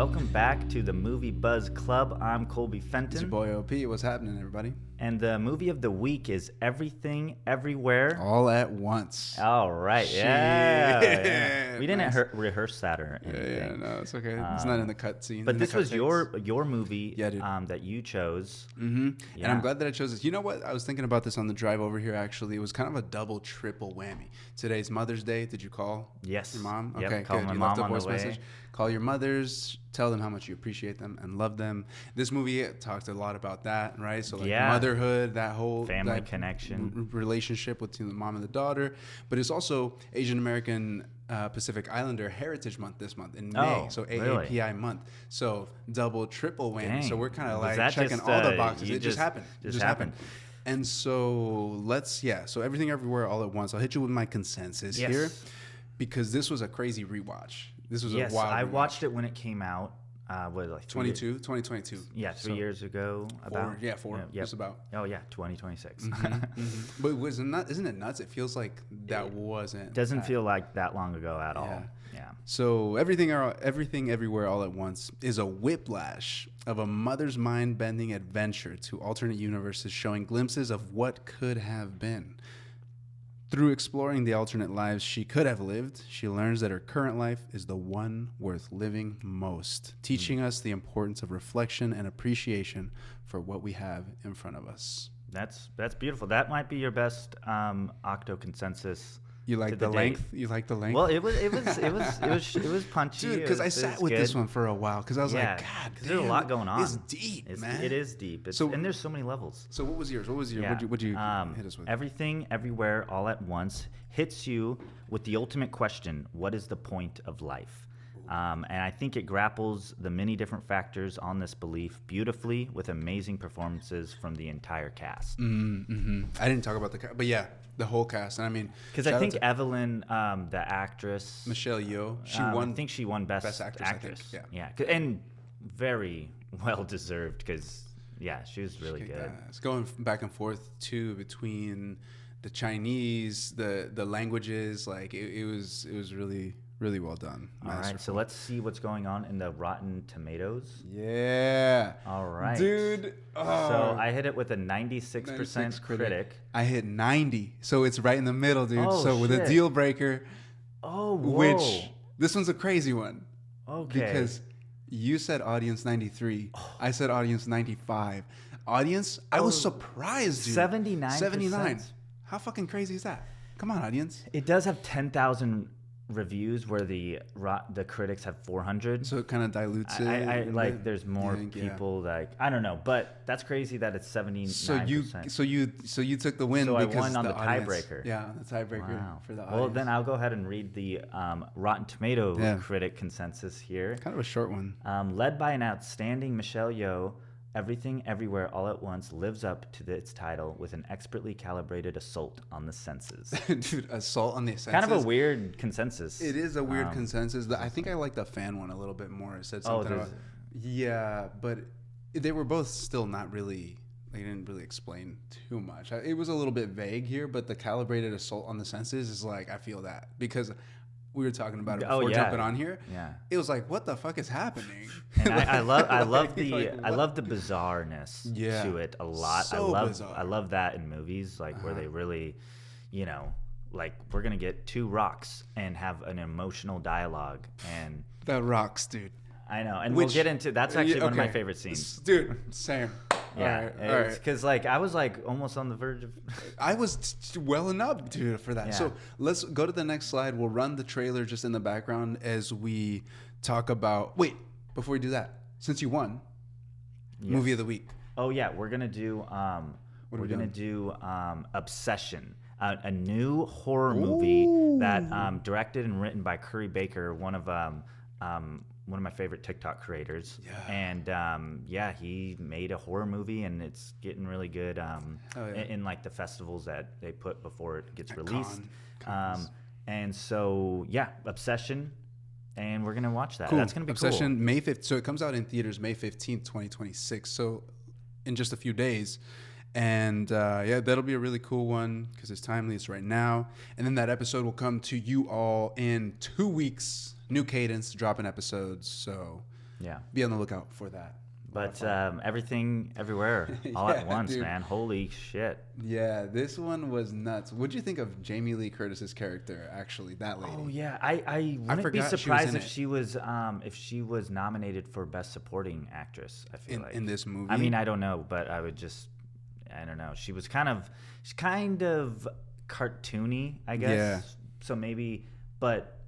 welcome back to the Movie Buzz Club. I'm Colby Fenton. It's your boy OP. What's happening, everybody? And the movie of the week is Everything, Everywhere. All at Once. All right, yeah. We didn't Nice. rehearse that or anything. Yeah, no, it's okay. It's not in the cut scene. But this was your movie Yeah, dude. that you chose. Mm-hmm. Yeah. And I'm glad that I chose this. You know what? I was thinking about this on the drive over here, actually. It was kind of a double, triple whammy. Today's Mother's Day. Did you call Yes. your mom? Yep, Okay, called good. my You mom left a on the voice way. message. Call your mothers. Tell them how much you appreciate them and love them. This movie talked a lot about that, right? So, like, Yeah. motherhood, that whole Family connection. relationship between the mom and the daughter. But it's also Asian American Pacific Islander Heritage Month this month in May. Oh, So really? AAPI month. So double, triple whammy. Dang. So we're kind of Was like that checking just, all the boxes. you It just happened. just happened. And so so Everything Everywhere All at Once. I'll hit you with my consensus Yes. here because this was a crazy rewatch. This was Yes, a wild I rewatch. watched it when it came out. What, like 2022. Yeah, 3 years ago. Four, Yep. just about. Oh yeah, 2026. But isn't it nuts? It feels like that wasn't. Doesn't feel like that long ago at all. Yeah. Yeah. So everything Everywhere All at Once is a whiplash of a mother's mind-bending adventure to alternate universes, showing glimpses of what could have been. Through exploring the alternate lives she could have lived, she learns that her current life is the one worth living most, teaching us the importance of reflection and appreciation for what we have in front of us. That's beautiful. That might be your best Octo consensus. You to like the the date. length? You like the length? Well, it was punchy. Dude, because I It sat was with this good. one for a while because I was Yeah, like, God, 'cause there's a lot going on. It's deep, man. It is deep. So- And there's so many levels. So what was yours? What'd you hit us with? Everything, Everywhere, All at Once hits you with the ultimate question: what is the point of life? And I think it grapples the many different factors on this belief beautifully with amazing performances from the entire cast. I didn't talk about the cast, but yeah, the whole cast. And I mean, Because shout I out think to Evelyn, the actress, Michelle Yeoh, she I won. think she won best Actress, I think, Yeah, and very well deserved because she was really good. It's going back and forth too between the Chinese, the languages. Like it was really really well done. All right, so let's see what's going on in the Rotten Tomatoes. Yeah. All right, Dude. So I hit it with a 96% 96 critic. I hit 90, so it's right in the middle, dude. Oh, so with a shit. deal breaker, Oh, whoa. which this one's a crazy one. Okay. Because you said audience 93. I said audience 95. Audience, I was surprised, dude. 79%. 79. How fucking crazy is that? Come on, audience. It does have 10,000 reviews where the critics have 400. So it kind of dilutes it. I a bit. like there's more You think, yeah. people like I don't know, but that's crazy that it's 79%. So you took the win So I because won on the audience- tiebreaker. Yeah, the tiebreaker Wow. for the audience. Well, then I'll go ahead and read the Rotten Tomato Yeah. critic consensus here. Kind of a short one. Led by an outstanding Michelle Yeoh, Everything Everywhere All at Once lives up to its title with an expertly calibrated assault on the senses. Dude, assault on the senses. Kind of a weird consensus. It is a weird consensus. I think I like the fan one a little bit more. It said something there's- about. Yeah, but they were both still not really. They didn't really explain too much. It was a little bit vague here, but the calibrated assault on the senses is like I feel that because we were talking about it Oh, before yeah. jumping on here. Yeah. It was like, what the fuck is happening? And I love Like, the what? bizarreness Yeah. to it a lot. So bizarre. I love that in movies like where they really, like we're gonna get two rocks and have an emotional dialogue, and That rocks, dude. I know, and we'll Which- get into that's actually one of my okay. favorite scenes. Dude, same. Yeah, All right. because like I was like almost on the verge of. I was welling up, dude, for that. Yeah. So let's go to the next slide. We'll run the trailer just in the background as we talk about. Wait, before we do that, since you won, movie of the week. Oh yeah, we're gonna do What are we doing? Obsession, a new horror movie that directed and written by Curry Baker, one of my favorite TikTok creators. Yeah. And he made a horror movie, and it's getting really good in like the festivals that they put before it gets released. Cons. And so Obsession. And we're gonna watch that. Cool. That's gonna be Obsession, May 5th. So it comes out in theaters May 15th, 2026. So in just a few days. And that'll be a really cool one because it's timely. It's right now. And then that episode will come to you all in 2 weeks. New cadence, dropping episodes. So Yeah. be on the lookout for that. But Everything Everywhere All at Yeah, Once, dude. man. Holy shit. Yeah, this one was nuts. What'd you think of Jamie Lee Curtis's character? Actually, that lady. Oh yeah, I wouldn't be forgot she was surprised in if it. she was nominated for Best Supporting Actress. I feel like In this movie. I mean, I don't know, but I don't know. She's kind of cartoony, I guess. Yeah. So maybe, but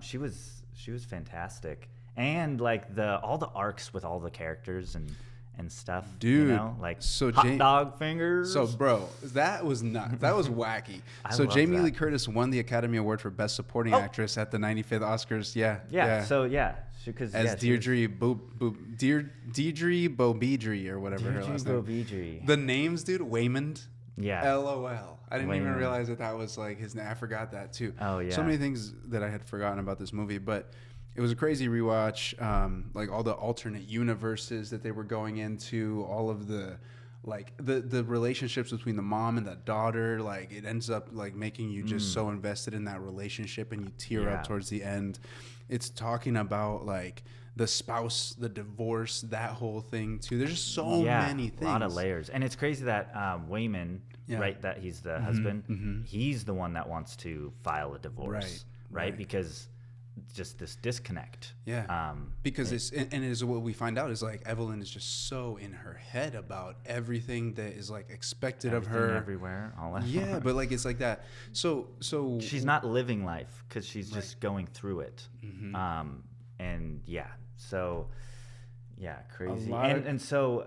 she was fantastic, and like all the arcs with all the characters and stuff. Dude, you know, like so hot dog fingers. So, bro, that was nuts. That was wacky. I So love Jamie that. Lee Curtis won the Academy Award for Best Supporting Actress at the 95th Oscars. Yeah. yeah. So yeah, because As Deirdre Bobidry or whatever her last name. Bobidry. The names, dude, Waymond. Yeah. LOL. I didn't even Waymond. realize that was like his name. I forgot that too. Oh, yeah. So many things that I had forgotten about this movie, but it was a crazy rewatch. Like all the alternate universes that they were going into, all of the like the relationships between the mom and the daughter. Like it ends up like making you just so invested in that relationship, and you tear Yeah. up towards the end. It's talking about like the spouse, the divorce, that whole thing too. There's just so many things. A lot of layers. And it's crazy that Wayman, Yeah. right, that he's the husband, he's the one that wants to file a divorce, right? Because just this disconnect. Yeah. Because it's and it is what we find out is like Evelyn is just so in her head about everything that is like expected of Everything her. everywhere, all that. Yeah, but like it's like that. So She's not living life because she's just going through it. Mm-hmm. And yeah, so yeah, crazy. lot of- And so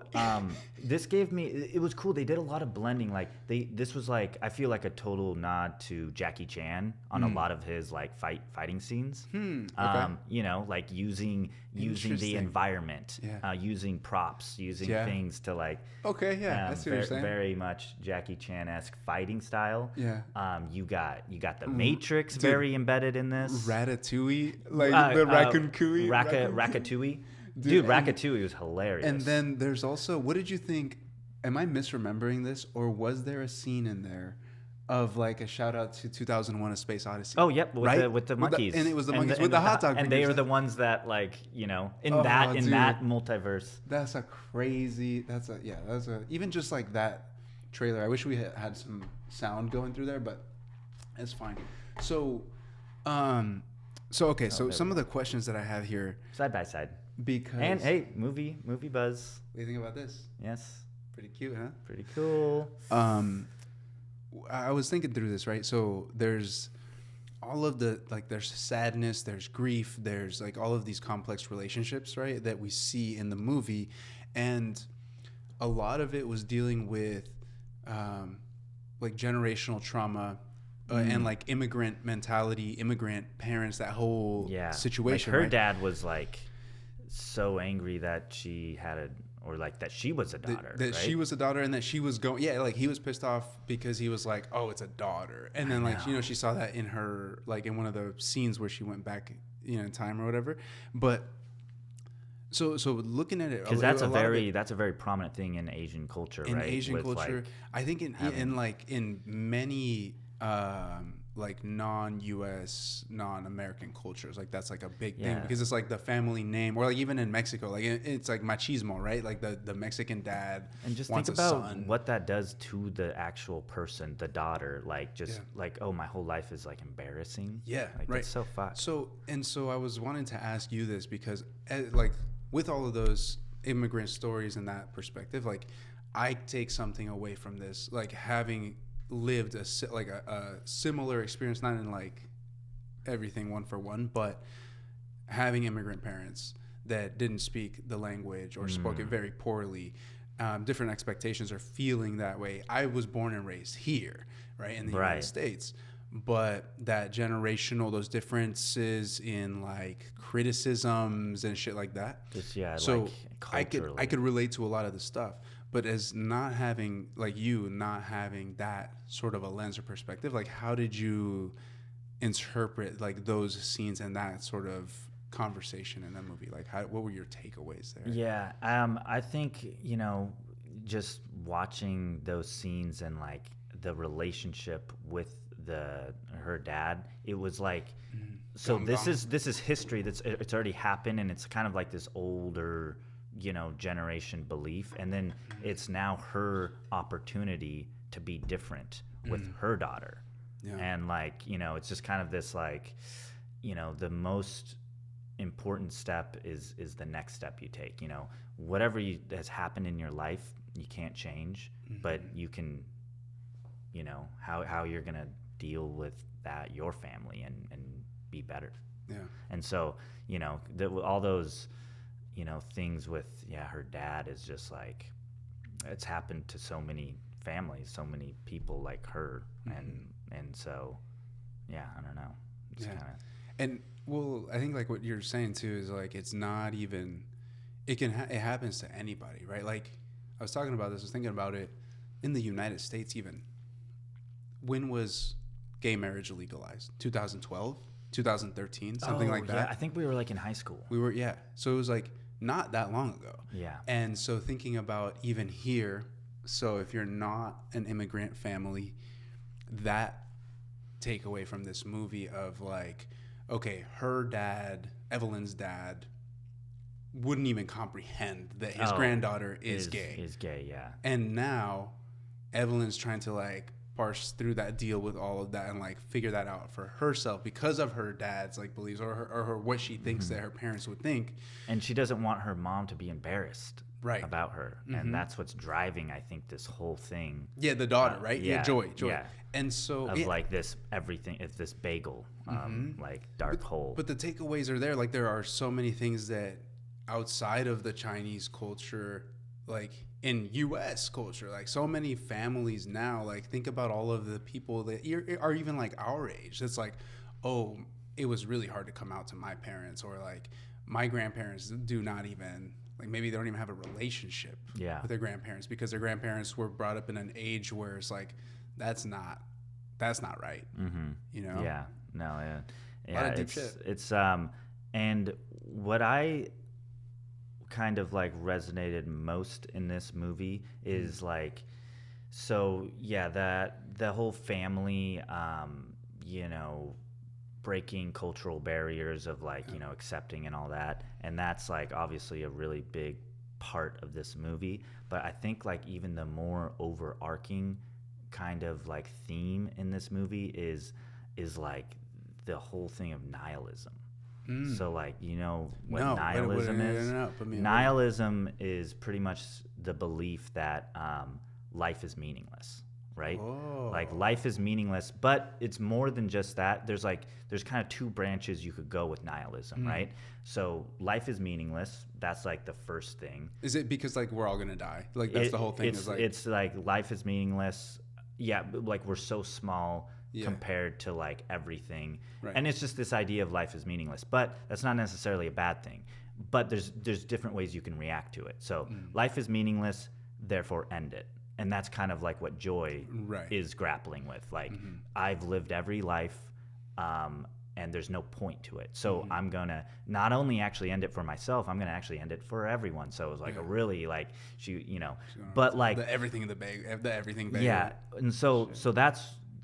this gave me, it was cool. They did a lot of blending. Like this was like, I feel like a total nod to Jackie Chan on a lot of his like fighting scenes. okay. You know, like using the Interesting. environment, Yeah. using props, using Yeah. things to like, Okay, yeah, I see what you're saying. very much Jackie Chan-esque fighting style. Yeah. You got the Matrix very embedded in this. Ratatouille, like the raccoon cooey. Ratatouille. Dude, Ratatouille was hilarious. And then there's also, what did you think? Am I misremembering this, or was there a scene in there of like a shout out to 2001: A Space Odyssey? oh, yep, with right? the monkeys. and it was the And monkeys and with the hot dog and they fingers. are the ones that like in Oh, that dude. multiverse. That's a crazy. Even just like that trailer. I wish we had some sound going through there, but it's fine. So, okay. So there some of the questions that I have here, Side by side. because And hey, movie buzz. what do you think about this? Yes, Pretty cute, huh? pretty cool. I was thinking through this, right? So there's all of the like there's sadness, there's grief, there's like all of these complex relationships, right, that we see in the movie, and a lot of it was dealing with like generational trauma and like immigrant mentality, immigrant parents, that whole situation. Like her right? dad was like so angry that she had that she was a daughter. That right? she was a daughter, and that she was going, like he was pissed off because he was like, oh, it's a daughter. And then like, know. she saw that in her, like in one of the scenes where she went back, in time or whatever. But so looking at it, because that's a lot of very prominent thing in Asian culture, in right? Asian With, culture, like, I think in many like non-US, non-American cultures, like that's like a big thing, Yeah. because it's like the family name, or like even in Mexico, like it's like machismo, right? Like the Mexican dad and just wants think a about son. what that does to the actual person, the daughter. Like just Yeah. like, oh, my whole life is like embarrassing. Yeah, like, right. That's so fucked. So I was wanting to ask you this because, like, with all of those immigrant stories and that perspective, like, I take something away from this, like having lived a similar experience, not in like everything one for one, but having immigrant parents that didn't speak the language or spoke it very poorly. Different expectations, or feeling that way. I was born and raised here, right, in the United States. But that generational, those differences in like criticisms and shit like that. Just, yeah, So like I could relate to a lot of the stuff, but as not having not having that sort of a lens or perspective, like how did you interpret like those scenes and that sort of conversation in that movie? Like what were your takeaways there? Yeah, I think just watching those scenes and like the relationship with her dad, it was like so gone, this gone. is history it's already happened, and it's kind of like this older, generation belief, and then it's now her opportunity to be different with her daughter. Yeah. And like, it's just kind of this like, the most important step is the next step you take. Whatever has happened in your life, you can't change, but you can, how you're gonna deal with that, your family, and be better. Yeah. And so, all those, things with, her dad is just like, it's happened to so many families, so many people like her. And so, I don't know. It's Yeah. kind of, And well, I think like what you're saying too is like it's not even it happens to anybody, right? Like I was talking about this, I was thinking about it in the United States even. When was gay marriage legalized? 2012, 2013, something like that. Yeah, I think we were like in high school. We were, yeah. So it was like not that long ago. Yeah. And so thinking about even here, so if you're not an immigrant family, that takeaway from this movie of like, okay, her dad, Evelyn's dad, wouldn't even comprehend that his granddaughter is gay. Is gay, yeah. And now Evelyn's trying to like parse through that, deal with all of that, and like figure that out for herself because of her dad's like beliefs or her what she thinks that her parents would think. And she doesn't want her mom to be embarrassed Right. about her. And that's what's driving, I think, this whole thing. Yeah, the daughter, right? yeah, Joy. yeah. And so Of like this everything, it's this bagel, like dark hole. But the takeaways are there. Like there are so many things that outside of the Chinese culture, like in U.S. culture, like so many families now, like think about all of the people that are even like our age. It's like, oh, it was really hard to come out to my parents, or like my grandparents do not even, like maybe they don't even have a relationship with their grandparents because their grandparents were brought up in an age where it's like, that's not right. You know? Yeah. No. Yeah. A lot of deep shit. It's and what I kind of like resonated most in this movie is like, so yeah, that the whole family, breaking cultural barriers of like, accepting and all that. And that's like obviously a really big part of this movie. But I think like even the more overarching kind of like theme in this movie is like the whole thing of nihilism. So like, what nihilism is? No. Nihilism is pretty much the belief that life is meaningless, right? Like life is meaningless, but it's more than just that. There's kind of two branches you could go with nihilism, right? So life is meaningless. That's like the first thing. Is it because like we're all gonna die? Like that's the whole thing. It's like life is meaningless. Yeah, like we're so small compared to like everything, right. And it's just this idea of life is meaningless. But that's not necessarily a bad thing. But there's different ways you can react to it. So life is meaningless, therefore end it. And that's kind of like what Joy is grappling with. Like I've lived every life, and there's no point to it. So I'm gonna not only actually end it for myself, I'm gonna actually end it for everyone. So it was like a really like but like the everything in the bag, the everything bag. Yeah, and so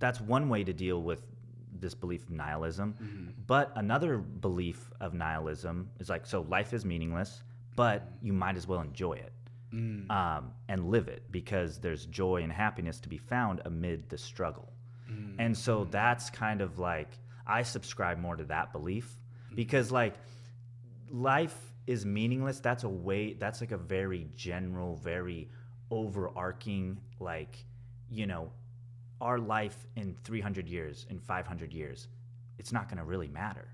that's one way to deal with this belief of nihilism. But another belief of nihilism is like, so life is meaningless, but you might as well enjoy it. And live it, because there's joy and happiness to be found amid the struggle. And so that's kind of like, I subscribe more to that belief, because like life is meaningless. That's like a very general, very overarching, like, our life in 300 years, in 500 years, it's not going to really matter,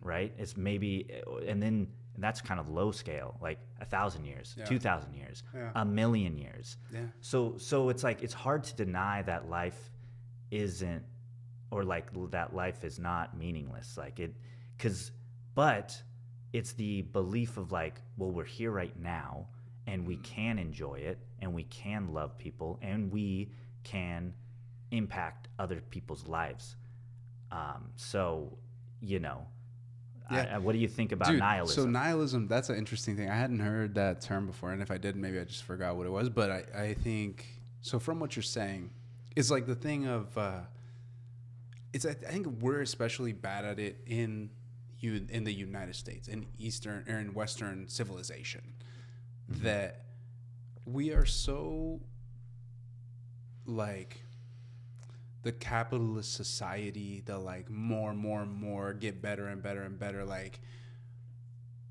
right? It's maybe, and then that's kind of low scale, like 1,000 years, 2,000 years, 1,000,000 years. Yeah. So it's like, it's hard to deny that life isn't, or like that life is not meaningless. Like but it's the belief of like, well, we're here right now and we can enjoy it and we can love people and we can impact other people's lives. What do you think about nihilism? So nihilism, that's an interesting thing. I hadn't heard that term before, and if I did, maybe I just forgot what it was. But I think, so from what you're saying, it's like the thing of, I think we're especially bad at it in the United States, in Eastern or in Western civilization, that we are so like the capitalist society, the like more, get better and better and better. Like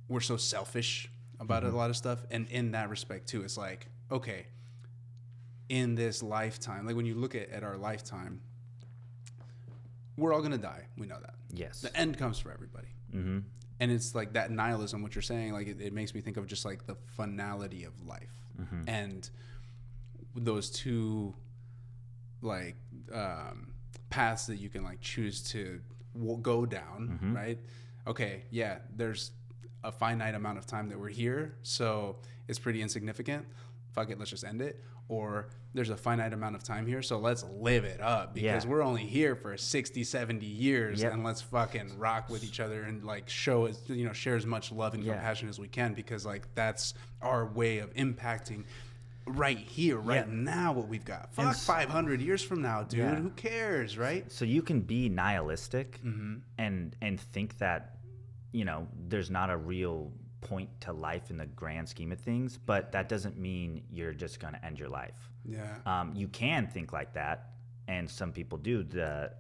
we're so selfish about a lot of stuff. And in that respect too, it's like, okay, in this lifetime, like when you look at our lifetime, we're all going to die. We know that. Yes. The end comes for everybody. Mm-hmm. And it's like that nihilism, what you're saying, like it makes me think of just like the finality of life. And those two like paths that you can like choose to go down, right? Okay, yeah, there's a finite amount of time that we're here, so it's pretty insignificant. Fuck it, let's just end it. Or there's a finite amount of time here, so let's live it up because we're only here for 60, 70 years, and let's fucking rock with each other and like share as much love and compassion as we can, because like that's our way of impacting right here, right now, what we've got. Fuck 500 years from now, dude. Who cares, right? So you can be nihilistic and think that, there's not a real point to life in the grand scheme of things, but that doesn't mean you're just going to end your life. Yeah. You can think like that, and some people do.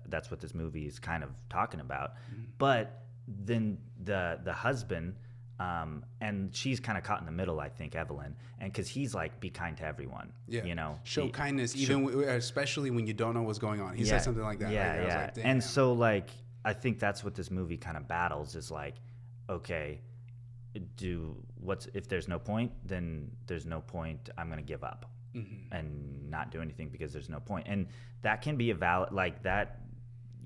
That's what this movie is kind of talking about. But then the husband, and she's kind of caught in the middle, I think, Evelyn, and because he's like, be kind to everyone. Show kindness, especially when you don't know what's going on. He said something like that. Yeah, I was like, damn. And so like, I think that's what this movie kind of battles is like, okay, if there's no point, then there's no point. I'm going to give up and not do anything because there's no point. And that can be a valid, like that,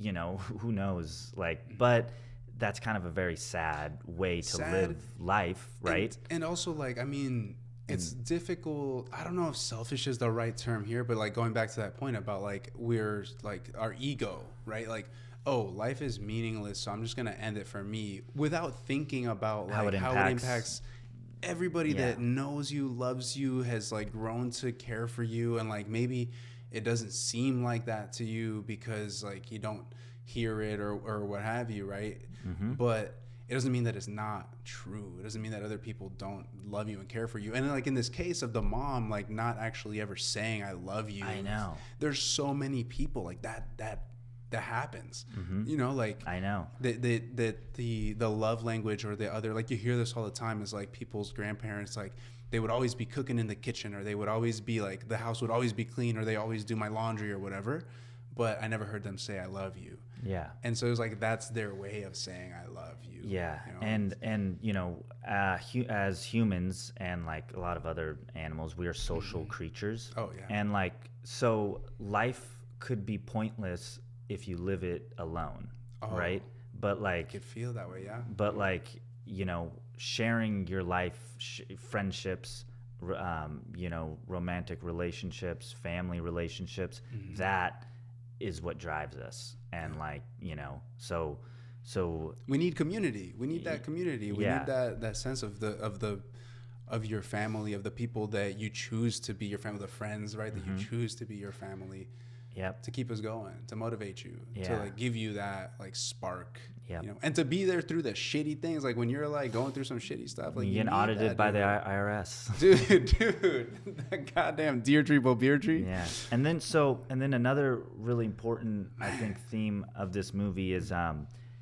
who knows, like, but that's kind of a very sad way to live life, right? And also, like, I mean, it's difficult. I don't know if selfish is the right term here, but like going back to that point about like we're like our ego, right? Like, oh, life is meaningless, so I'm just gonna end it for me without thinking about like how it impacts everybody that knows you, loves you, has like grown to care for you, and like maybe it doesn't seem like that to you because like you don't hear it or what have you, right? But it doesn't mean that it's not true. It doesn't mean that other people don't love you and care for you. And like in this case of the mom, like not actually ever saying I love you. I know. There's so many people like that happens. Like I know the love language or the other, like you hear this all the time, is like people's grandparents, like they would always be cooking in the kitchen, or they would always be like the house would always be clean, or they always do my laundry or whatever, but I never heard them say I love you. Yeah. And so it was like that's their way of saying I love you. Yeah. And as humans and like a lot of other animals, we are social creatures. Oh yeah. And like, so life could be pointless if you live it alone, right? But like, I could feel that way, yeah. But like, sharing your life, friendships, romantic relationships, family relationships, that is what drives us. And like, so we need community. We need that community. We need that sense of your family, of the people that you choose to be your family, the friends, right? That you choose to be your family. Yep. To keep us going, to motivate you, to like give you that like spark, yep. And to be there through the shitty things, like when you're like going through some shitty stuff, like you get audited by the IRS, dude, that goddamn Deirdre Beaudry. Yeah, and then another really important, I think, theme of this movie is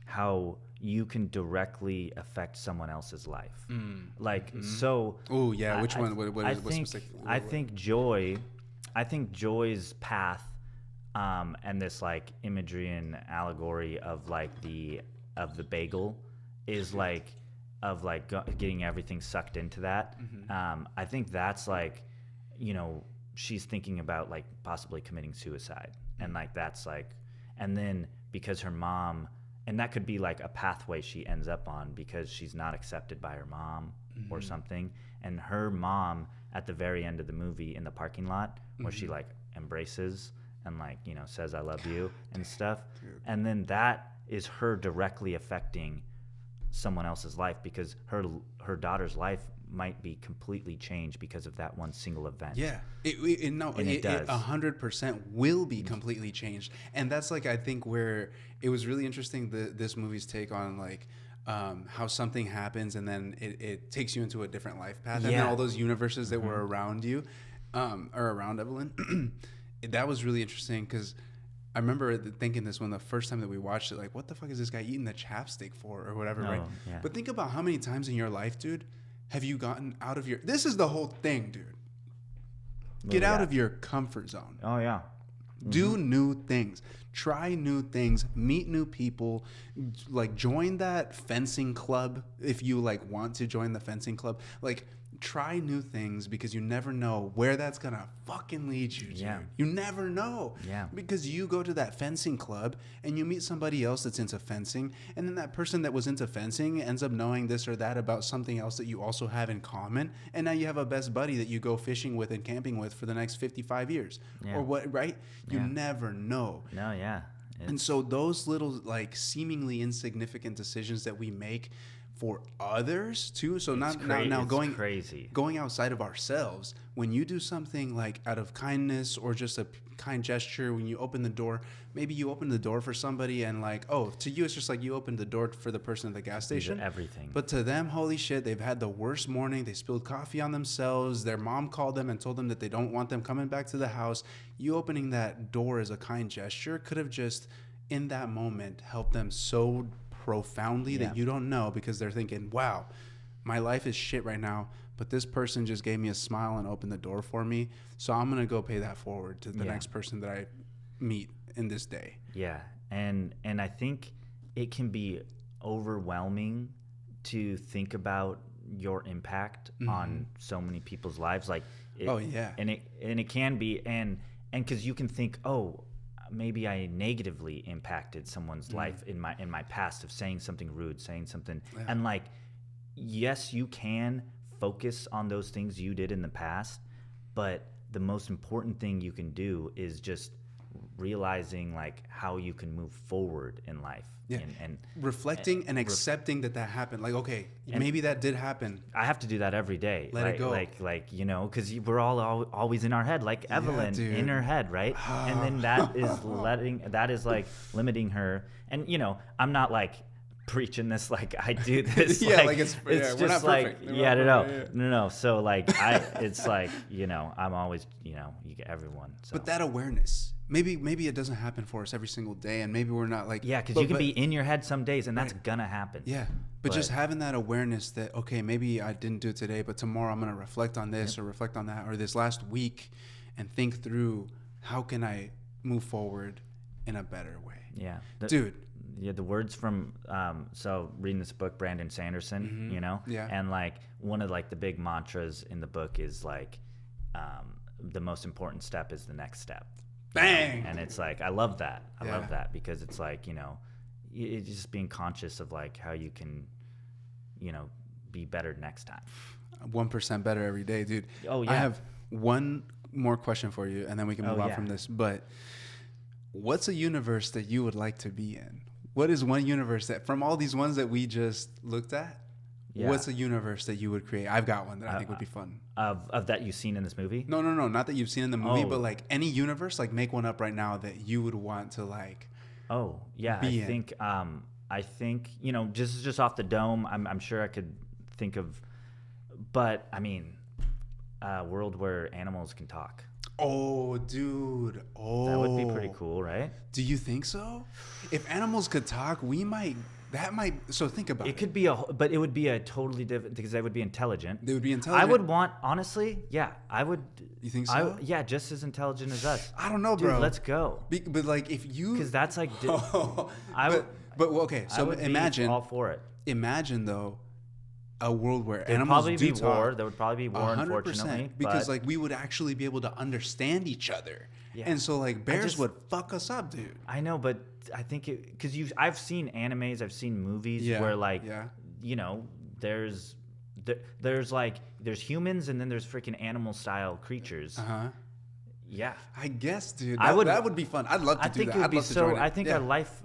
how you can directly affect someone else's life. Like so. Oh yeah, which one? What specific? I think Joy's path. And this like imagery and allegory of like the bagel is like of like getting everything sucked into that. I think that's like, she's thinking about like possibly committing suicide, and like that's like, and then because her mom, and that could be like a pathway she ends up on because she's not accepted by her mom or something, and her mom at the very end of the movie in the parking lot where she like embraces and like, says I love you and stuff. Dude. And then that is her directly affecting someone else's life because her daughter's life might be completely changed because of that one single event. Yeah, it does. 100% will be completely changed, and that's like I think where it was really interesting. This movie's take on like how something happens and then it takes you into a different life path, and then all those universes that were around you, or around Evelyn. That was really interesting because I remember thinking this when the first time that we watched it, like, what the fuck is this guy eating the chapstick for or whatever, right? Yeah. But think about how many times in your life, dude, have you gotten out of your... This is the whole thing, dude. Get out of your comfort zone. Oh, yeah. Do new things. Try new things. Meet new people. Like, join that fencing club if you, like, want to join the fencing club. Like... Try new things because you never know where that's gonna fucking lead you to. Yeah. You never know. Yeah. Because you go to that fencing club and you meet somebody else that's into fencing, and then that person that was into fencing ends up knowing this or that about something else that you also have in common, and now you have a best buddy that you go fishing with and camping with for the next 55 years. Yeah. Or what, right? You never know. No, yeah. And so those little like seemingly insignificant decisions that we make for others too. So now going crazy. Going outside of ourselves, when you do something like out of kindness or just a kind gesture, when you open the door, maybe you open the door for somebody and like, oh, to you it's just like you opened the door for the person at the gas station. Everything. But to them, holy shit, they've had the worst morning. They spilled coffee on themselves. Their mom called them and told them that they don't want them coming back to the house. You opening that door as a kind gesture could have just in that moment helped them so profoundly that you don't know, because they're thinking, wow, my life is shit right now, but this person just gave me a smile and opened the door for me, so I'm gonna go pay that forward to the next person that I meet in this day. Yeah. And I think it can be overwhelming to think about your impact on so many people's lives, like and it can be, and because you can think, oh, maybe I negatively impacted someone's life in my past of saying something rude, saying something, and like, yes, you can focus on those things you did in the past, but the most important thing you can do is just realizing like how you can move forward in life. And reflecting and accepting that happened. Like, okay, maybe that did happen. I have to do that every day. Let it go. Like you know, because we're all always in our head, like Evelyn in her head, right? And then that is like limiting her. And you know, I'm not like preaching this like I do this. It's just like no. So like it's like, you know, I'm always, you know, you get everyone. So. But that awareness. Maybe it doesn't happen for us every single day, and maybe we're not like... Yeah, because you can be in your head some days, and that's going to happen. Yeah, but just having that awareness that, okay, maybe I didn't do it today, but tomorrow I'm going to reflect on this or reflect on that, or this last week, and think through how can I move forward in a better way. Yeah. Dude. Yeah, the words from... so reading this book, Brandon Sanderson, you know? Yeah. And like one of like the big mantras in the book is like the most important step is the next step. Bang! And it's like, I love that. I love that because it's like, you know, it's just being conscious of like how you can, you know, be better next time. 1% better every day, dude. Oh, yeah. I have one more question for you, and then we can move on from this. But what's a universe that you would like to be in? What is one universe that, from all these ones that we just looked at, what's a universe that you would create? I've got one that I think would be fun. Of that you've seen in this movie? No, not that you've seen in the movie, but like any universe, like make one up right now that you would want to like. Oh yeah, I think you know, just off the dome, I'm sure I could think of, but I mean, a world where animals can talk. Oh, dude. Oh, that would be pretty cool, right? Do you think so? If animals could talk, so think about it. It could be but it would be a totally different, because they would be intelligent. They would be intelligent. I would want, honestly, I would. You think so? Yeah, just as intelligent as us. I don't know, dude, bro. Let's go. But like if you... Because that's like... okay, so imagine... all for it. Imagine, though, a world where animals probably do be talk. war. There would probably be war, 100%, unfortunately. Because like we would actually be able to understand each other. Yeah. And so like bears would fuck us up, dude. I know, but I think because I've seen animes, I've seen movies where like, you know, there's humans and then there's freaking animal style creatures. Yeah. I guess, dude. That would be fun. I'd love to do that. I'd love to join it. I think our life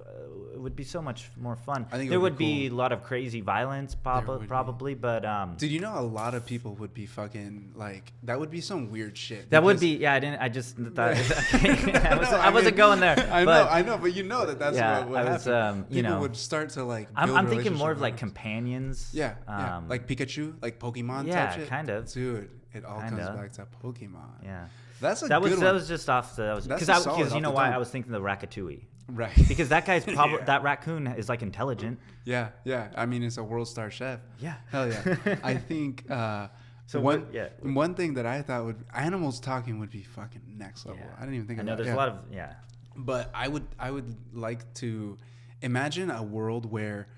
would be so much more fun. I think it there would would be be cool. a lot of crazy violence, would be. probably, but Dude, you know, a lot of people would be fucking like that. Would be some weird shit. that would because- be. Yeah, I just thought. Okay, No, I wasn't mean, going there. I know, but you know that's Yeah, what would I was, happen. you People know, would start to like. I'm build thinking more relationship of like with- companions. Yeah, yeah, um, like Pikachu, like Pokemon. yeah, type shit. kind of. Dude, it all Kinda. comes back to Pokemon. Yeah. That's a That good was one. that was just off the That's because a solid because you off know the why dome. I was thinking the Ratatouille Right. because that guy's probably Yeah. that raccoon is like intelligent. Yeah, yeah. I mean, it's a world star chef. Yeah. Hell yeah. I think So one what- yeah. one thing that I thought would animals talking would be fucking next level. Yeah. I didn't even think I of know that. there's Yeah. a lot of But I would like to imagine a world where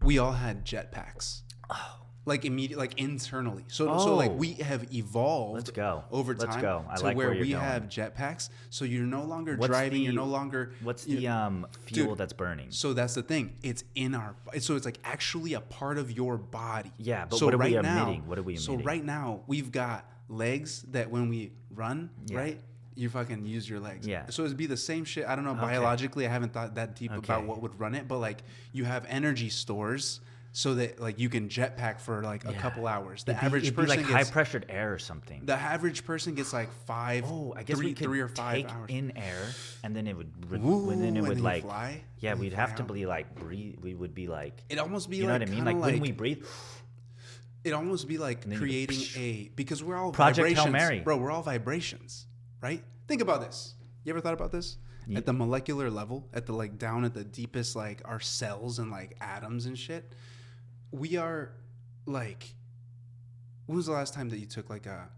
we all had jetpacks. Oh. Like immediate, like internally. So like Oh. we have evolved. Let's go. Over Let's time go. I to like where where you're we going. have jetpacks. So you're no longer What's driving. the- You're no longer. What's you- the fuel dude, that's burning? So that's the thing. It's in our. So it's like actually a part of your body. Yeah, but so what are we right now, emitting? What are we So emitting? right now we've got legs that when we run, Yeah. right, you fucking use your legs. Yeah. So it'd be the same shit. I don't know Okay. biologically. I haven't thought that deep about Okay. what would run it, but like you have energy stores. So that like you can jetpack for like a Yeah. couple hours. The It'd be- average it'd be person like high gets pressured air or something. the average person gets like I guess we could three or five take hours. in air, and then it would, Ooh, and then it and would then you like, fly? yeah, And you we'd fly have to out? be like breathe. We would be like, It almost be you know like what I mean? kinda Like when we breathe, it almost be like then you go, creating psh. a because we're all Project Hail vibrations, Mary. bro. We're all vibrations, right? Think about this. You ever thought about this? Yeah. At the molecular level, at the like down at the deepest, like our cells and like atoms and shit. We are like. When was the last time that you took like a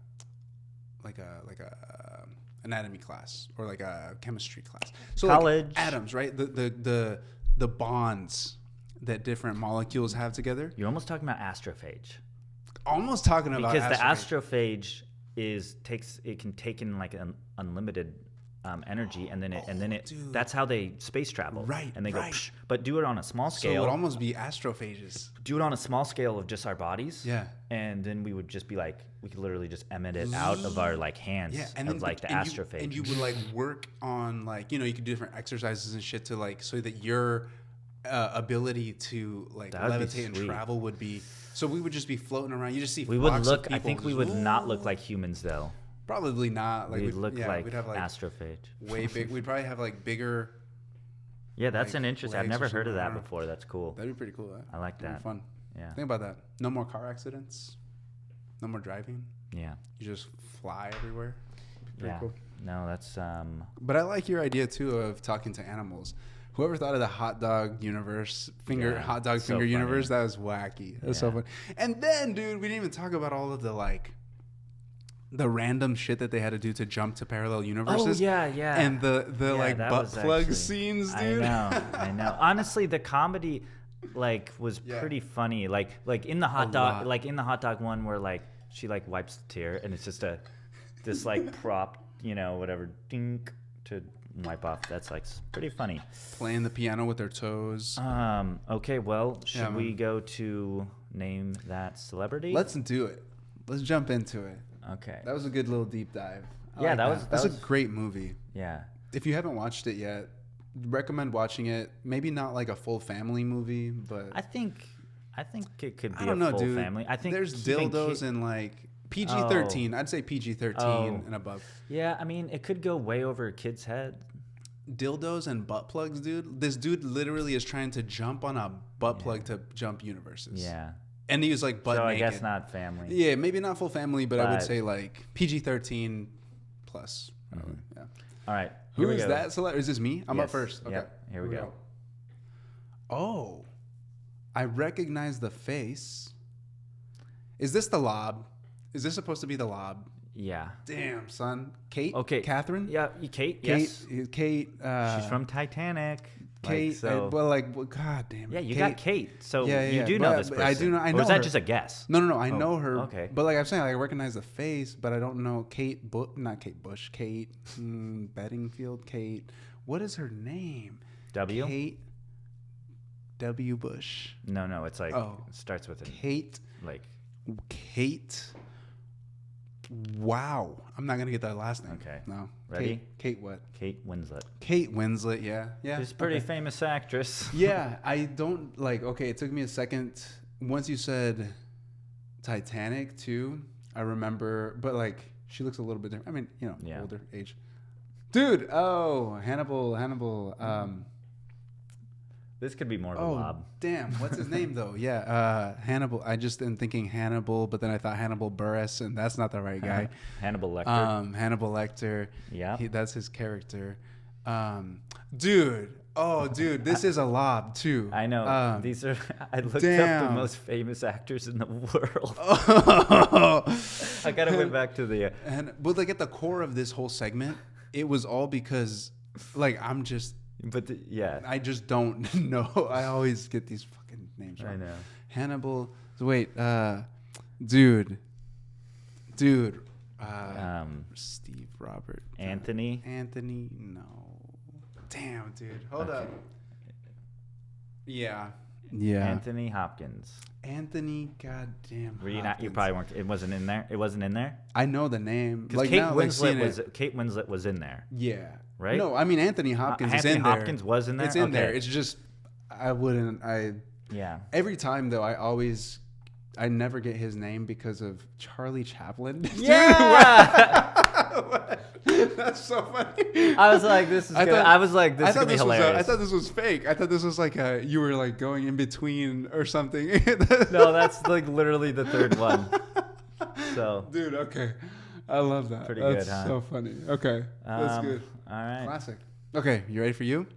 anatomy class or like a chemistry class? So College. like atoms, right? The bonds that different molecules have together. you're almost talking about astrophage. Almost talking about Because the astrophage. astrophage can take in like an unlimited energy, and then it dude. that's how they space travel. Right, And they right. go, Psh, but do it on a small So it scale. would almost be astrophages. Do it on a small scale of just our bodies. Yeah. And then we would just be like, we could literally just emit it out of our like hands. Yeah, and of then like the and astrophage. and you would like work on like you could do different exercises and shit to like so that your ability to like That would be levitate and sweet. travel would be. So we would just be floating around. You just see. we would flocks of look. I people think we just, would not "Ooh." look like humans though. Probably not. Like We'd look like we'd have like astrophage. way big. We'd probably have like bigger. Yeah, that's like, an interesting. I've legs or never heard of something, I that don't know. before. That's cool. That'd be pretty cool. Huh? I like That'd be that. fun. Yeah. Think about that. No more car accidents. No more driving. Yeah. You just fly everywhere. Pretty Yeah. cool. No, that's But I like your idea too of talking to animals. Whoever thought of the hot dog universe, Yeah, hot dog so finger funny. universe, that was wacky. That's so Yeah. funny. And then, dude, we didn't even talk about all of the like, the random shit that they had to do to jump to parallel Oh universes. yeah, yeah. And the Yeah, like that butt was plug actually- scenes, dude. I know. Honestly, the comedy like was Yeah. pretty funny. Like in the A hot dog lot. like in the hot dog one where like she like wipes the tear and it's just this like prop, whatever dink to wipe off. That's like pretty funny. Playing the piano with their toes. Okay, well, should Yeah, we man. go to name that celebrity? Let's do it. Let's jump into it. Okay. That was a good little deep dive. I Yeah, like that was- That's that was- a great movie. Yeah. If you haven't watched it yet, recommend watching it. Maybe not like a full family movie, but I think it could be I don't a know, full dude. family. I think there's keeping dildos and like PG-13. I'd say PG-13 Oh. and above. Yeah, I mean, it could go way over a kid's head. Dildos and butt plugs, dude. This dude literally is trying to jump on a butt plug to jump universes. Yeah. And he was like butt So I naked. guess not family. Yeah, maybe not full family, but I would But- say like PG-13 plus. Yeah. All right. Who here we is go. that? So is this me? I'm up Yes. first. Okay. Yep. Here we go. Oh, I recognize the face. Is this the Lob? Is this supposed to be the Lob? Yeah. Damn, son. Kate? Okay. Catherine? Yeah, Kate. Kate. Yes. Kate. She's from Titanic. Kate. so. God damn it. Yeah, you got Kate. So Yeah, yeah, you yeah. do know But- this but person. I do know- I Or know is that her. just a guess? No. I Oh, know her. okay. But like I'm saying, like, I recognize the face, but I don't know Kate. Not Kate Bush. Kate Bedingfield. Kate. What is her name? W? Kate W. Bush. No. It's like Oh. it starts with an Kate. like. Kate. Wow. I'm not gonna get that last name. Okay. No. Ready? Kate what? Kate Winslet. Kate Winslet. Yeah. Yeah. She's a pretty okay. famous actress. Yeah. I don't like. Okay. It took me a second. Once you said Titanic too, I remember. But like, she looks a little bit different. I mean, Yeah. older age. Dude. Oh, Hannibal. This could be more of a Oh, lob. damn. What's his name, though? Yeah, Hannibal. I just am thinking Hannibal, but then I thought Hannibal Buress, and that's not the right guy. Hannibal Lecter. Hannibal Lecter. Yeah. That's his character. Dude. Oh, dude. This is a lob, too. I know. These are. I looked up the damn. most famous actors in the world. Oh. I gotta went back to the. But, like, at the core of this whole segment, it was all because, like, Yeah. I just don't know. I always get these fucking names wrong. I know. Hannibal. Wait, dude. Steve Robert. Anthony. Anthony. No. Damn, dude. Hold up. Yeah. Yeah. Anthony Hopkins. Anthony. Goddamn. Were you not? You Hopkins. probably weren't. It wasn't in there. It wasn't in there. I know the name. Because Like Kate now, like seeing Kate Winslet was in there. Yeah. Right? No, I mean Anthony Hopkins is Anthony in there. Hopkins was in there? It's in there. Okay. It's just Yeah. every time though I never get his name because of Charlie Chaplin. Dude, Yeah. that's so funny. I was like, this is. This is gonna be hilarious. I thought this was fake. I thought this was like you were like going in between or something. No, that's like literally the third one. So. Dude, okay, I love that. Pretty that's good, huh? so funny. Okay, that's good. All right. Classic. Okay, you ready for you?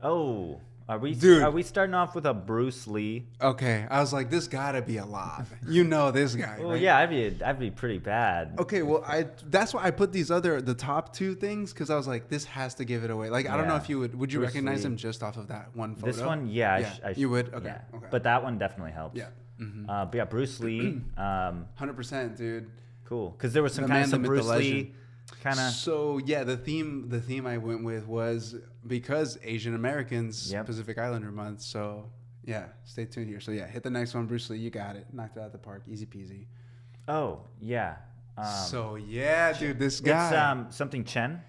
Oh, are we? Dude. Are we starting off with a Bruce Lee? Okay, I was like, this gotta be a lob. You know this guy. Well, right? yeah, I'd be pretty bad. Okay, well, that's why I put the top two things because I was like, this has to give it away. Like, I don't know Yeah. if you would you Bruce recognize Lee. him just off of that one photo? This one, yeah, you would. Okay, yeah. okay. But that one definitely helps. Yeah. Mm-hmm. But yeah, Bruce Lee. 100%, dude. Cool, because there was some The kind man, of some the myth, the Bruce Lee legend. kind of. So yeah, the theme I went with was because Asian Americans, Yep. Pacific Islander month. So yeah, stay tuned here. So yeah, hit the next one, Bruce Lee. You got it. Knocked it out of the park. Easy peasy. Oh yeah. So yeah, dude, this guy. It's something Chen.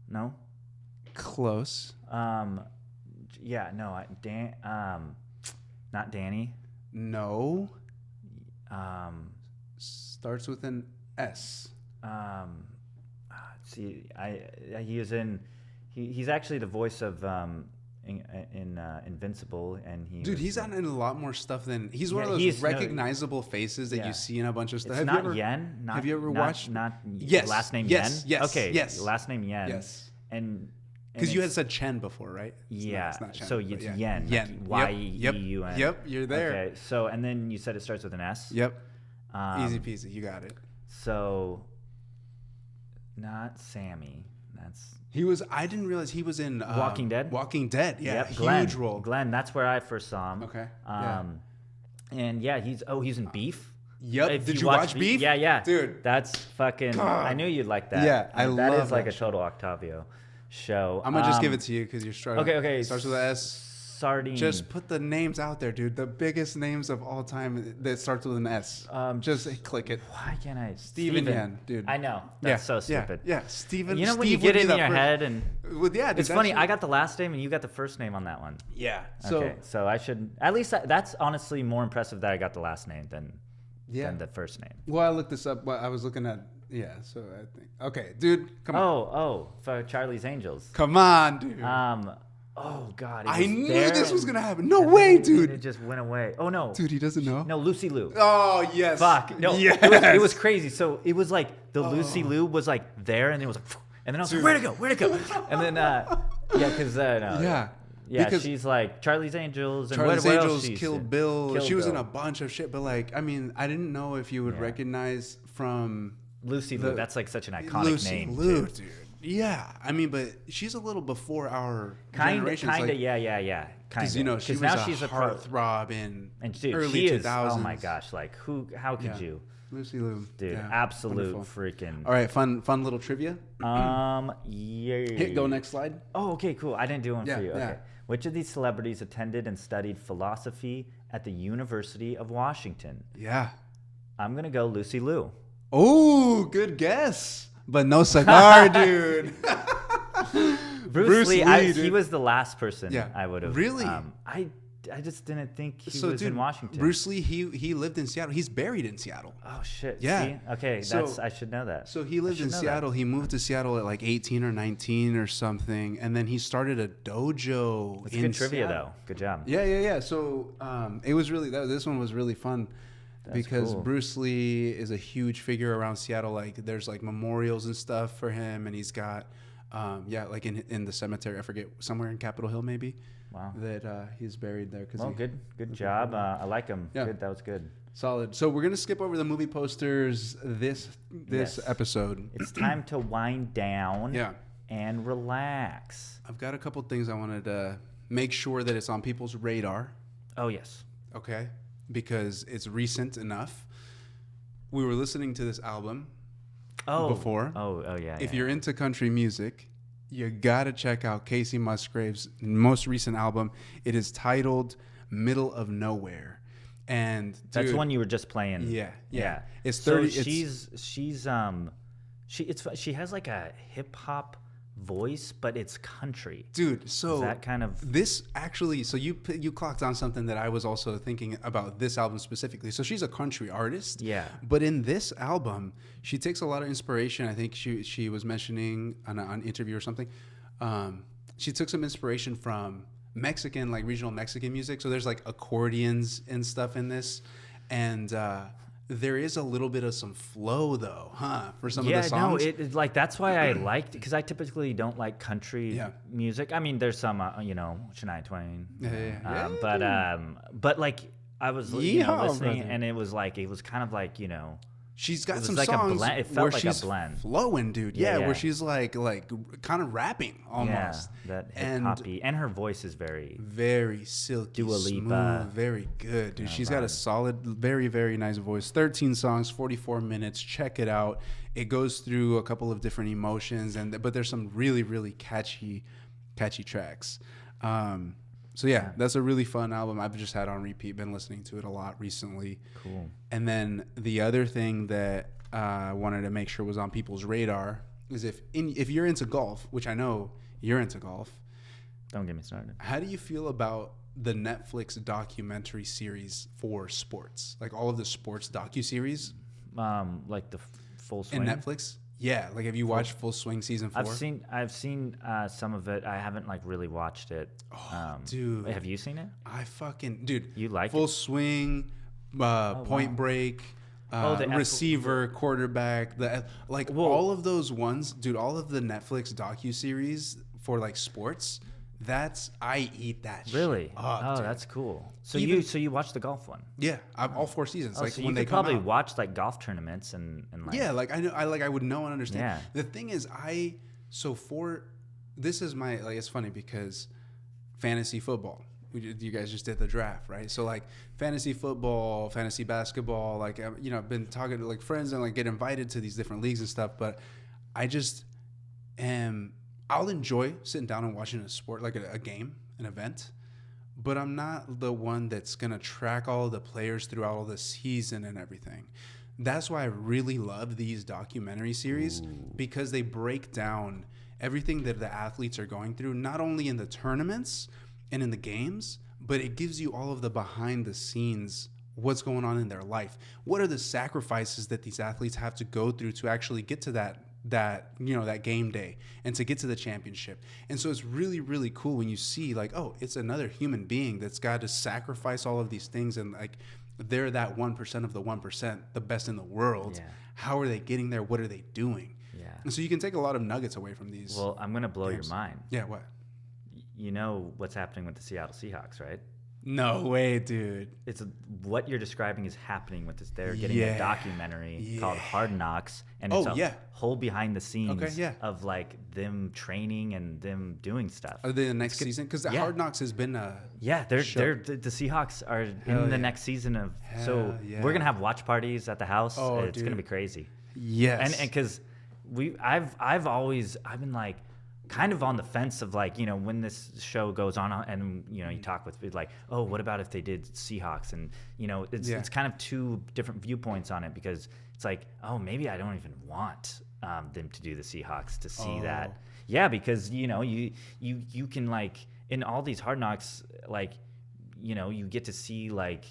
No. Close. Yeah. No. Not Danny. No. Um. Starts with an S. See, he is in. He's actually the voice of in Invincible, and Dude, he's on in a lot more stuff than he's one Yeah, of those he's- no, recognizable faces that yeah. you see in a bunch of stuff. It's Have not you ever, Yen. Not, have you ever not, watched? Not Yes, last name yes, Yen. yes, Okay. yes. Last name Yen. Yes. And Because you had it's- said Chen before, right? yeah. It's not Chen, So but it's yeah. Yen. Yen. Like Yep. Y-E-U-N. Yep. You're there. Okay. So and then you said it starts with an S. Yep. Easy Um, peasy. You got it. So. Not Sammy. That's. He was. I didn't realize he was in Walking Dead? Walking Dead. Yeah. Yep, Huge Glenn. role. Glenn. That's where I first saw him. Okay. Yeah. And yeah, he's in Beef. Yep. If Did you watch Beef? Yeah, yeah. Dude. That's fucking. God. I knew you'd like that. Yeah, I That love is like that a total Octavio show. I'm gonna just give it to you because you're struggling. Okay. Starts with an S. Sardine. Just put the names out there, dude. The biggest names of all time that starts with an S. Just click it. Why can't I? Steven Yen, dude. I know. That's so stupid. Yeah, Steven. You know when Steve you would get be it in the your first- head and. Well, yeah, dude, It's funny. that's- I got the last name and you got the first name on that one. Yeah. So Okay, so I should at least that's honestly more impressive that I got the last name than the first name. Well, I looked this up. But I was looking at. Yeah. So I think. Okay, dude. Come on. For Charlie's Angels. Come on, dude. Oh God. I knew this was gonna happen. No way, It dude. just went away. Oh no. Dude, he doesn't know. No, Lucy Liu. Oh yes. Fuck. No. Yes. It was crazy. So it was like the Lucy Liu was like there, and it was like, and then I was like, where'd it go? And then because Yeah. Yeah, Because she's like Charlie's Angels and Charlie's what else Angels, she's Kill in? Bill. Kill She was in Bill. a bunch of shit, but like, I mean, I didn't know if you would Yeah. recognize from Lucy Liu. the- That's like such an iconic Lucy name. Liu, too. dude. Yeah, I mean, but she's a little before our generation. Kinda, like, yeah. Because you know she was now a she's a pro. heartthrob in And dude, early she 2000s. is. Oh my gosh! Like how could Yeah. you, Lucy Liu, dude? Yeah, Absolute wonderful. freaking. All right, fun little trivia. Yeah. Hit go next slide. Oh, okay, cool. I didn't do one Yeah, for you. yeah. Okay. Which of these celebrities attended and studied philosophy at the University of Washington? Yeah. I'm gonna go Lucy Liu. Oh, good guess. But no cigar, dude. Bruce Lee, he dude. was the last person Yeah. I would have. Really? I just didn't think he So, was dude, in Washington. Bruce Lee, he lived in Seattle. He's buried in Seattle. Oh shit. Yeah. See? Okay, So- I should know that. So he lived should in know that. Seattle. He moved to Seattle at like 18 or 19 or something, and then he started a dojo. It's in good trivia Seattle. though. Good job. Yeah. So it was really this one was really fun because cool. Bruce Lee is a huge figure around Seattle. Like there's like memorials and stuff for him, and he's got like in the cemetery. I forget, somewhere in Capitol Hill maybe. Wow. That he's buried there. Well, good job. I like him. Yeah. Good. That was good. Solid. So we're gonna skip over the movie posters this Yes. episode. It's time to wind down. Yeah. And relax. I've got a couple things I wanted to make sure that it's on people's radar. Oh yes. Okay, because it's recent enough. We were listening to this album before. Oh yeah. If yeah. you're into country music, you gotta check out Casey Musgrave's most recent album. It is titled "Middle of Nowhere," and That's dude, one you were just playing. Yeah. It's So 30. she has like a hip hop voice, but it's country. Dude, so Is that kind of this actually, so you clocked on something that I was also thinking about this album specifically. So she's a country artist. Yeah. But in this album, she takes a lot of inspiration. I think she was mentioning on an interview or something. She took some inspiration from Mexican, like regional Mexican music. So there's like accordions and stuff in this. And there is a little bit of some flow though, for some of the songs. it like that's why I liked, because I typically don't like country Yeah. music. I mean, there's some Shania Twain, Yeah. but like I was Yeehaw, listening, brother. and it was kind of like She's got was some like a songs blend- it felt where like a she's blend. flowing, dude. Yeah, Yeah, yeah. where she's like kind of rapping almost. that hip and hoppy, and her voice is very very silky, Dua smooth, Lipa. very good, dude. Yeah, She's got a vibe. solid, very, very nice voice. 13 songs, 44 minutes. Check it out. It goes through a couple of different emotions, but there's some really, really catchy tracks. So yeah, that's a really fun album. I've just had on repeat, been listening to it a lot recently. cool. And then the other thing that I wanted to make sure was on people's radar is if you're into golf, which I know you're into golf, Don't get me started. how do you feel about the Netflix documentary series for sports? Like all of the sports docuseries Like the full swing. in Netflix? Yeah, like have you watched Full Swing season 4? I've seen some of it. I haven't like really watched it. dude. Have you seen it? I fucking dude. You like Full it? Swing, Point wow. Break, the receiver, quarterback, Whoa. all of those ones, dude. All of the Netflix docuseries for like sports. I eat that. Really? Shit up, dude. That's cool. So Even- you watched the golf one? Yeah, all 4 seasons. Oh, Like so when you they could come probably out. watch like golf tournaments and like Yeah, like I would know and understand. Yeah. The thing is, this is my it's funny because fantasy football. You guys just did the draft, right? So like fantasy football, fantasy basketball, like I've been talking to like friends and like get invited to these different leagues and stuff. But I just I'll enjoy sitting down and watching a sport like a game, an event. But I'm not the one that's gonna track all of the players throughout all the season and everything. That's why I really love these documentary series because they break down everything that the athletes are going through, not only in the tournaments and in the games, but it gives you all of the behind the scenes, what's going on in their life. What are the sacrifices that these athletes have to go through to actually get to that game day and to get to the championship. And so it's really, really cool when you see like, oh, it's another human being that's got to sacrifice all of these things, and like they're that 1% of the 1%, the best in the world. Yeah. How are they getting there? What are they doing? Yeah. And so you can take a lot of nuggets away from these. Well, I'm gonna blow games. your mind. Yeah, what? You know what's happening with the Seattle Seahawks, right? No way, dude. What you're describing is happening with this. They're getting Yeah. a documentary called Hard Knocks, and Oh, it's a yeah. whole behind the scenes Okay, yeah. of like them training and them doing stuff. Are they the next season? Because Yeah. Hard Knocks has been Yeah, they're Sure. the Seahawks are Hell in the yeah. next season of. So Hell yeah. we're gonna have watch parties at the house. Oh, It's gonna dude. be crazy. yes. And because I've been like, kind of on the fence of like, when this show goes on and, you talk with like, oh, what about if they did Seahawks? And, it's kind of two different viewpoints on it, because it's like, oh, maybe I don't even want them to do the Seahawks to see that. Yeah, because, you can like in all these Hard Knocks, like, you get to see like,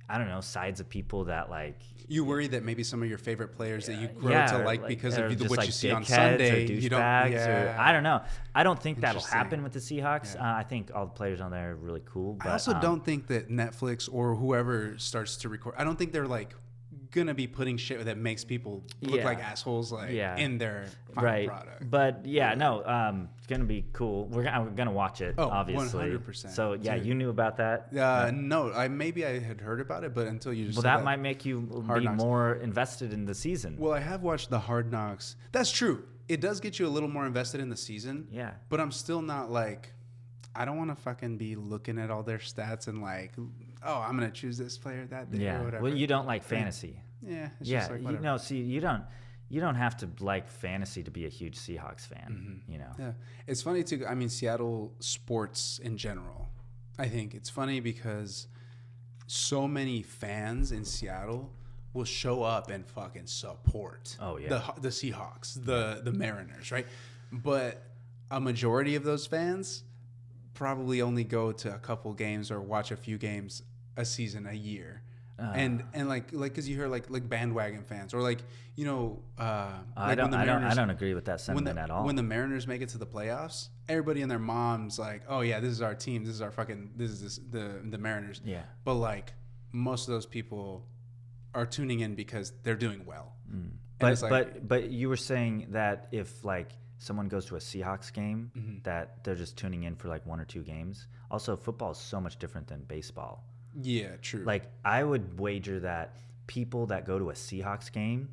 I don't know, sides of people that like. You worry that maybe some of your favorite players that you grow to like because of what like you see on Sunday, or you don't. Or, I don't know. I don't think that'll happen with the Seahawks. I think all the players on there are really cool. But I also don't think that Netflix or whoever starts to record. I don't think they're like gonna be putting shit that makes people look like assholes in their final product. But it's gonna be cool. We're gonna watch it, obviously. 100%. So Dude. You knew about that? No, I had heard about it, but until you just said that might make you be more invested in the season. Well, I have watched the Hard Knocks. That's true. It does get you a little more invested in the season. Yeah. But I'm still not like, I don't want to fucking be looking at all their stats and like, oh, I'm gonna choose this player that day or whatever. Well, you don't like fantasy. Yeah. It's just like whatever. See, you don't have to like fantasy to be a huge Seahawks fan. Yeah. It's funny too. I mean, Seattle sports in general. I think it's funny because so many fans in Seattle will show up and fucking support. Oh yeah. The Seahawks, the Mariners, right? But a majority of those fans probably only go to a couple games or watch a few games a season, a year. And like because you hear like bandwagon fans or like I don't agree with that sentiment at all. When the Mariners make it to the playoffs, everybody and their mom's like, oh yeah, this is our team, this is our fucking the Mariners. Yeah. But like most of those people are tuning in because they're doing well. But you were saying that if like someone goes to a Seahawks game, that they're just tuning in for like one or two games. Also, football is so much different than baseball. Yeah, true. Like, I would wager that people that go to a Seahawks game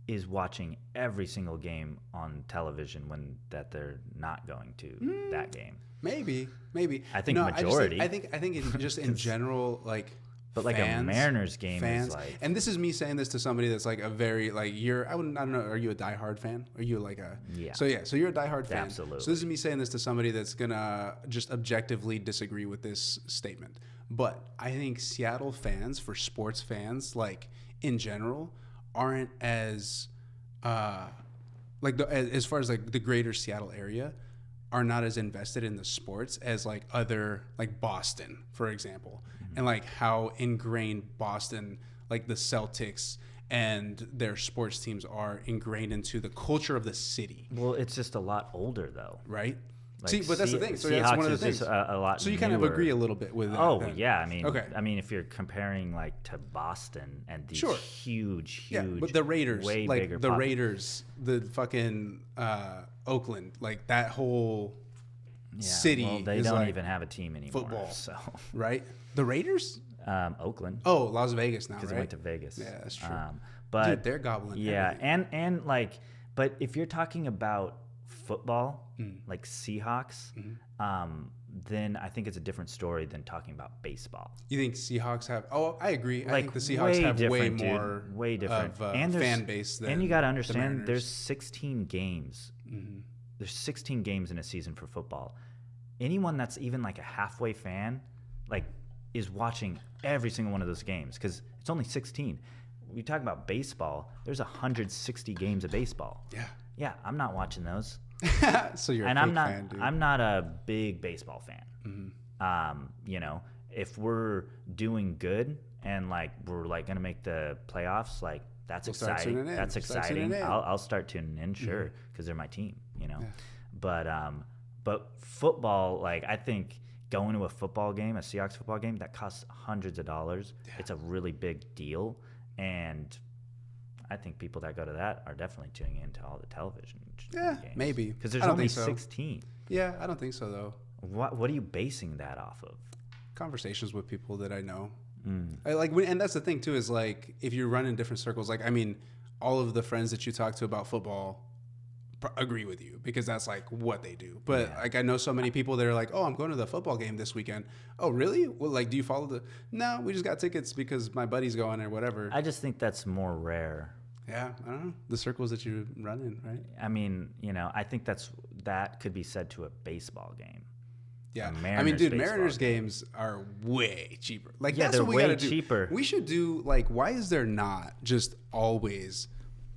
is watching every single game on television when that they're not going to that game. Maybe. I think majority. I think in general, like. But like a Mariners game is like. And this is me saying this to somebody that's like a very like I don't know. Are you a diehard fan? Are you like a So you're a diehard fan. Absolutely. So this is me saying this to somebody that's gonna just objectively disagree with this statement. But I think Seattle fans, for sports fans, like in general, aren't as as far as like the greater Seattle area, are not as invested in the sports as like other like Boston, for example, and like how ingrained Boston, like the Celtics and their sports teams are ingrained into the culture of the city. Well, it's just a lot older though, right? Like, see, but that's the thing. So Seahawks that's one of the things. A lot. So you newer. kind of agree a little bit with that. Oh then. yeah, I mean, okay. I mean, if you're comparing like to Boston and these huge, but the Raiders, way like bigger the Raiders, the fucking Oakland, like that whole city. Well, they is don't like even have a team anymore. Football, so right? The Raiders, Oakland. Oh, Las Vegas now, right? Because they went to Vegas. Yeah, that's true. But dude, they're gobbling. Yeah, everything. and like, but if you're talking about football, like Seahawks, then I think it's a different story than talking about baseball. You think Seahawks have? Oh, I agree. Like, I think the Seahawks have way dude. more, way different, and fan base than and you got to the understand, Mariners. there's 16 games. There's 16 games in a season for football. Anyone that's even like a halfway fan, like, is watching every single one of those games because it's only 16. We talk about baseball. There's 160 games of baseball. Yeah, I'm not watching those. So you're and a I'm fake not. fan, dude. I'm not a big baseball fan. If we're doing good and like we're like gonna make the playoffs, like that's exciting. That's exciting. I'll start tuning in, sure, because they're my team. But football, like I think going to a football game, a Seahawks football game, that costs hundreds of dollars. Yeah. It's a really big deal, and I think people that go to that are definitely tuning into all the television games. Maybe. Because there's only 16. Yeah, I don't think so, though. What are you basing that off of? Conversations with people that I know. And that's the thing, too, is like if you run in different circles, like, I mean, all of the friends that you talk to about football agree with you because that's like what they do. But like I know so many people that are like, oh, I'm going to the football game this weekend. Oh, really? Well, like, do you follow the? No, we just got tickets because my buddy's going or whatever. I just think that's more rare. Yeah, I don't know. The circles that you run in, right? I mean, I think that could be said to a baseball game. Yeah. A I mean, dude, baseball Mariners game. games are way cheaper. Like, Yeah, that's they're what we way gotta do. cheaper. We should do, like, why is there not just always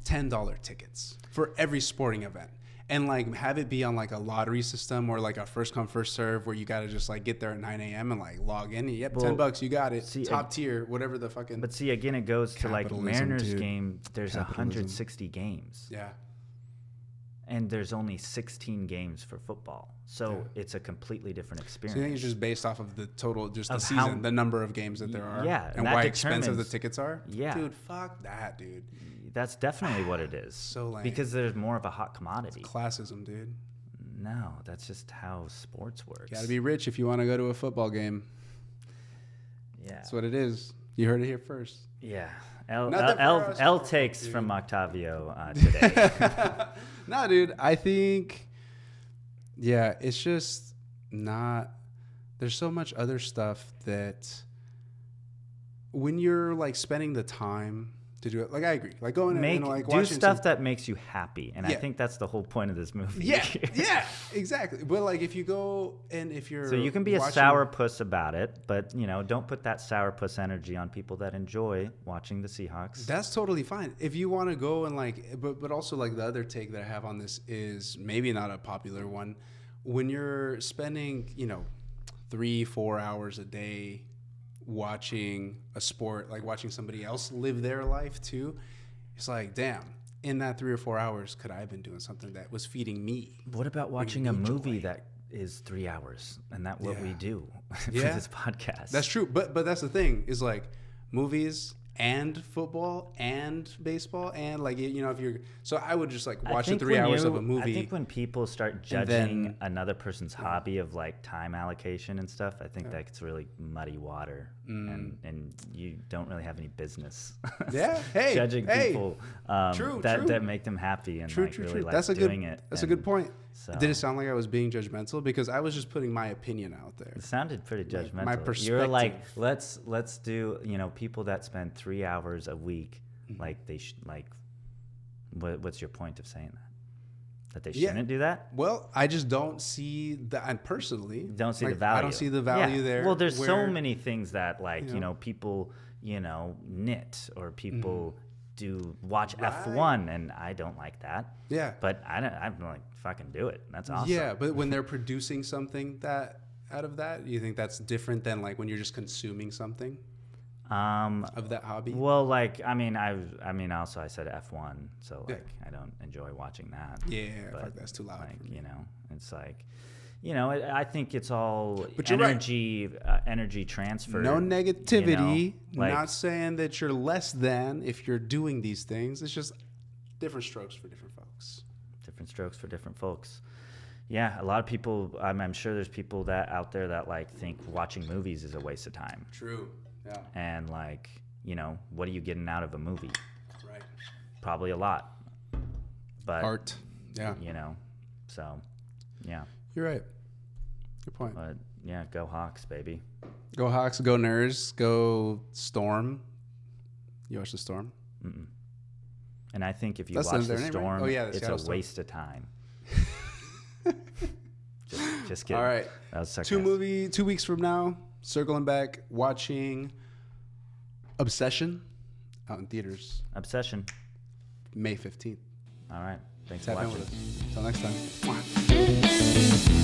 $10 tickets for every sporting event? And, like, have it be on, like, a lottery system or, like, a first come, first serve where you got to just, like, get there at 9 a.m. and, like, log in. And, yep, Well, $10, you got it. see, Top tier, whatever the fucking. But see, again, it goes to like Capitalism, Mariners dude. game. There's Capitalism. 160 games, Yeah. and there's only 16 games for football. So it's a completely different So experience. you think it's just based off of the total, just the Of season, how- the number of games that there are? Yeah, And and that why expensive the determines- tickets are? Yeah. Dude, fuck that, dude. That's definitely what it is. So lame. Because there's more of a hot commodity. Classism, dude. No, that's just how sports works. Got to be rich if you want to go to a football game. Yeah. That's what it is. You heard it here first. Yeah. Nothing for us, L dude. takes from Octavio today. No, dude. I think, yeah, it's just not. There's so much other stuff that when you're like spending the time to do it, like I agree, like going and like do watching stuff some- that makes you happy, and I Yeah. think that's the whole point of this movie. Yeah, yeah, exactly. But like if you go and if you're So you can be a watching- sourpuss about it, but don't put that sourpuss energy on people that enjoy watching the Seahawks. That's totally fine. If you want to go and like, but also like the other take that I have on this is maybe not a popular one. When you're spending, 3-4 hours a day watching a sport, like watching somebody else live their life too, it's like, damn, in that 3 or 4 hours, could I have been doing something that was feeding me? What about watching me a movie joy. that is 3 hours, and that's what we Yeah. do for Yeah. this podcast? That's true. But that's the thing is like movies and football and baseball and like, if you're, so I would just like I watch the think 3 when hours of you- a movie. I think when people start and judging then- another person's hobby of like time allocation and stuff, I think that's really muddy water, and you don't really have any business. Yeah, hey, judging hey. people True. that make them happy and True, like true, really true. like That's a doing good. it. That's a good And point. so- Did it sound like I was being judgmental? Because I was just putting my opinion out there. It sounded pretty judgmental. my You're like, perspective. let's do, people that spend 3 hours a week, Mm-hmm. like they should, like, what's your point of saying that? That they Yeah. shouldn't do that? Well, I just don't see that. And personally, Don't see the like, value. I don't see the value Yeah. there. Well, there's so where- many things that like, you know. people, knit or people do watch Right. F1 and I don't like that. Yeah. But I'm like, fucking do it. That's awesome. Yeah, but when they're producing something that out of that, you think that's different than like when you're just consuming something of that hobby? Well, like, I mean, also I said F1, so Yeah. like, I don't enjoy watching that. Yeah, but fuck, that's too loud like, for me. it's like, I think it's all But you're right. energy transfer. No negativity. like- Not saying that you're less than if you're doing these things. It's just different strokes for different folks. Different strokes for different folks. Yeah, a lot of people. I'm sure there's people that out there that like think watching movies is a waste of time, True. Yeah. and like, what are you getting out of a movie? Right. Probably a lot. But Art. Yeah. so yeah, You're right. Good point. but yeah, go Hawks, baby. Go Hawks. Go Nerds. Go Storm. You watch the Storm? Mm-mm. And I think if you That's watch their the name, right? Storm, Oh, yeah, the it's Seattle a Storm. waste of time. just kidding. All right. That was sarcastic. 2 weeks from now, circling back, watching Obsession out in theaters Obsession. May 15th. All right. Thanks for Tap in watching. with us. Until next time. Mwah.